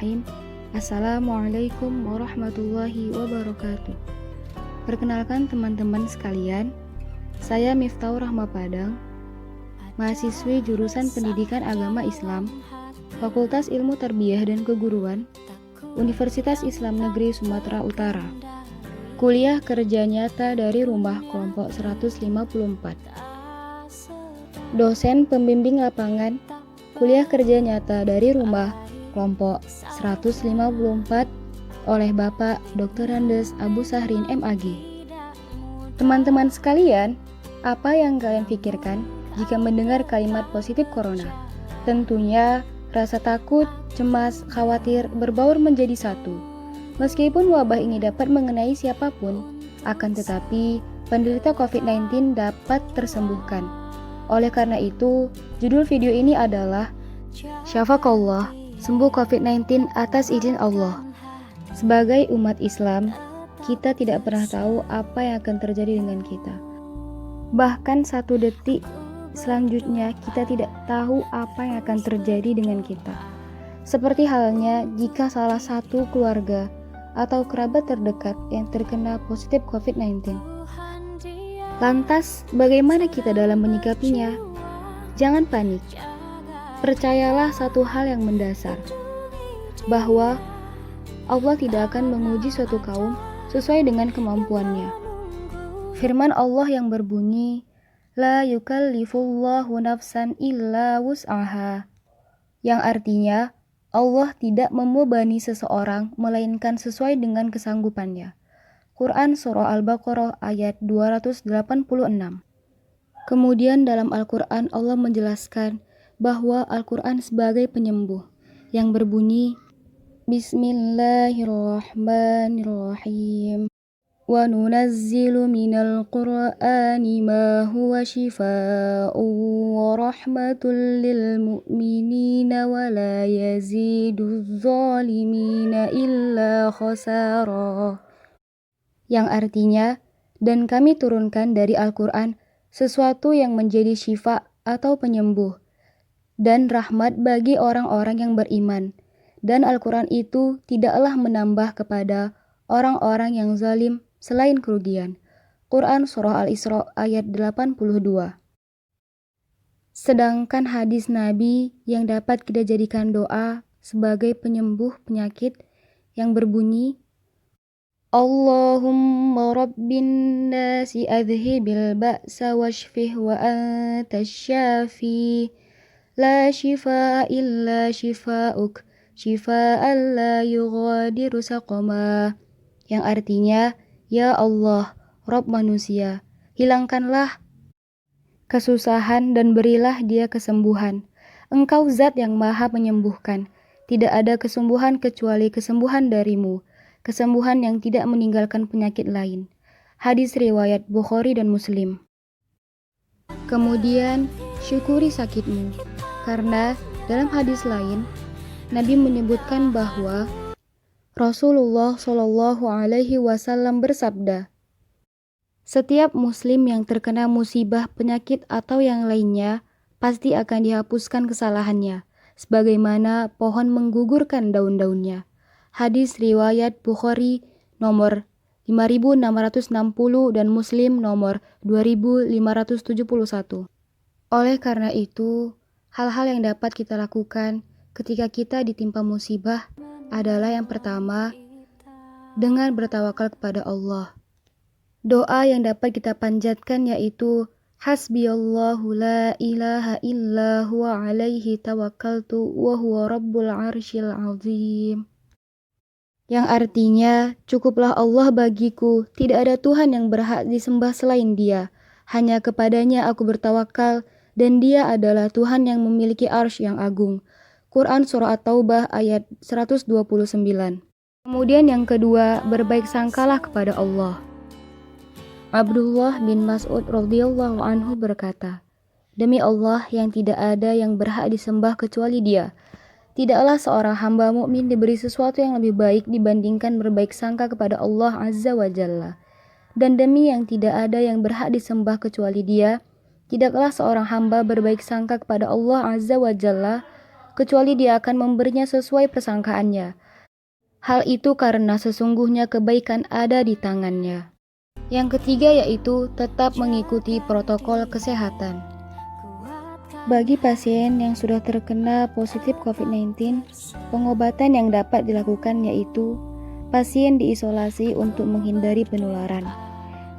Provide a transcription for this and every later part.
Bismillahirrahmanirrahim. Assalamualaikum warahmatullahi wabarakatuh. Perkenalkan teman-teman sekalian, saya Miftahur Rahma Padang, mahasiswi jurusan Pendidikan Agama Islam, Fakultas Ilmu Tarbiyah dan Keguruan, Universitas Islam Negeri Sumatera Utara. Kuliah kerja nyata dari rumah kelompok 154. Dosen pembimbing lapangan, kuliah kerja nyata dari rumah kelompok 154 oleh Bapak Dr. Andes Abu Sahrin MAG. Teman-teman sekalian, apa yang kalian pikirkan jika mendengar kalimat positif corona? Tentunya rasa takut, cemas, khawatir berbaur menjadi satu. Meskipun wabah ini dapat mengenai siapapun, akan tetapi penderita COVID-19 dapat tersembuhkan. Oleh karena itu, judul video ini adalah Syafakallah, sembuh COVID-19 atas izin Allah. Sebagai umat Islam, kita tidak pernah tahu apa yang akan terjadi dengan kita. Bahkan satu detik selanjutnya kita tidak tahu apa yang akan terjadi dengan kita. Seperti halnya jika salah satu keluarga atau kerabat terdekat yang terkena positif COVID-19. Lantas, bagaimana kita dalam menyikapinya? Jangan panik. Percayalah satu hal yang mendasar, bahwa Allah tidak akan menguji suatu kaum sesuai dengan kemampuannya. Firman Allah yang berbunyi, La yukallifullahu nafsan illa wus'aha, yang artinya, Allah tidak membebani seseorang melainkan sesuai dengan kesanggupannya. Quran Surah Al-Baqarah ayat 286. Kemudian dalam Al-Quran Allah menjelaskan bahwa Al-Quran sebagai penyembuh yang berbunyi Bismillahirrahmanirrahim wa nunazzilu minal qur'ani ma huwa shifaa'un wa rahmatul lil mu'minina wa la yaziduz zalimina illa khasara, yang artinya, dan kami turunkan dari Al-Quran sesuatu yang menjadi syifa atau penyembuh dan rahmat bagi orang-orang yang beriman, dan Al-Quran itu tidaklah menambah kepada orang-orang yang zalim selain kerugian. Quran Surah Al-Isra ayat 82. Sedangkan hadis Nabi yang dapat kita jadikan doa sebagai penyembuh penyakit yang berbunyi Allahumma rabbin nasi adhibil ba'sa washfih wa antas syafi la shifaa illa shifaa'uk shifaa'an la yughadiru saqama, yang artinya, Ya Allah, Rabb manusia, hilangkanlah kesusahan dan berilah dia kesembuhan. Engkau zat yang maha menyembuhkan, tidak ada kesembuhan kecuali kesembuhan darimu, kesembuhan yang tidak meninggalkan penyakit lain. Hadis riwayat Bukhari dan Muslim. Kemudian, syukuri sakitmu, karena dalam hadis lain, Nabi menyebutkan bahwa Rasulullah Shallallahu Alaihi Wasallam bersabda, setiap muslim yang terkena musibah, penyakit atau yang lainnya, pasti akan dihapuskan kesalahannya, sebagaimana pohon menggugurkan daun-daunnya. Hadis riwayat Bukhari nomor 5660 dan Muslim nomor 2571. Oleh karena itu, hal-hal yang dapat kita lakukan ketika kita ditimpa musibah adalah yang pertama, dengan bertawakal kepada Allah. Doa yang dapat kita panjatkan yaitu Hasbiyallahu la ilaha illa huwa alaihi tawakkaltu wa huwa rabbul arsyil azim, yang artinya, cukuplah Allah bagiku, tidak ada Tuhan yang berhak disembah selain Dia. Hanya kepadanya aku bertawakal, dan Dia adalah Tuhan yang memiliki arsy yang agung. Quran Surah At-Taubah ayat 129. Kemudian yang kedua, berbaik sangkalah kepada Allah. Abdullah bin Mas'ud radhiyallahu anhu berkata, Demi Allah yang tidak ada yang berhak disembah kecuali Dia. Tidaklah seorang hamba mukmin diberi sesuatu yang lebih baik dibandingkan berbaik sangka kepada Allah Azza wa Jalla. Dan demi yang tidak ada yang berhak disembah kecuali Dia, tidaklah seorang hamba berbaik sangka kepada Allah Azza wa Jalla kecuali Dia akan memberinya sesuai persangkaannya. Hal itu karena sesungguhnya kebaikan ada di tangannya. Yang ketiga yaitu tetap mengikuti protokol kesehatan. Bagi pasien yang sudah terkena positif COVID-19, pengobatan yang dapat dilakukan yaitu pasien diisolasi untuk menghindari penularan,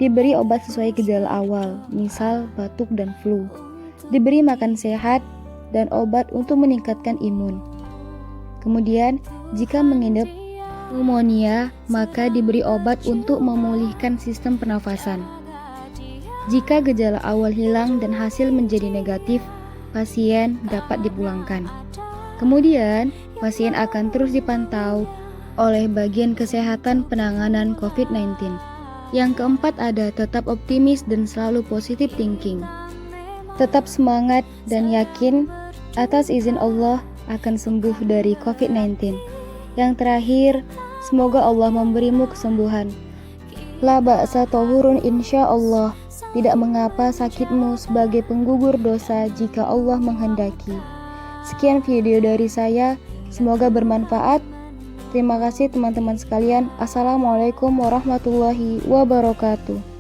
diberi obat sesuai gejala awal, misal batuk dan flu, diberi makan sehat, dan obat untuk meningkatkan imun. Kemudian, jika mengidap pneumonia, maka diberi obat untuk memulihkan sistem pernafasan. Jika gejala awal hilang dan hasil menjadi negatif, pasien dapat dipulangkan. Kemudian, pasien akan terus dipantau oleh bagian kesehatan penanganan COVID-19. Yang keempat ada tetap optimis dan selalu positive thinking. Tetap semangat dan yakin atas izin Allah akan sembuh dari COVID-19. Yang terakhir, semoga Allah memberimu kesembuhan. La ba'sa tahurun insya Allah. Tidak mengapa sakitmu sebagai penggugur dosa jika Allah menghendaki. Sekian video dari saya, semoga bermanfaat. Terima kasih teman-teman sekalian. Assalamualaikum warahmatullahi wabarakatuh.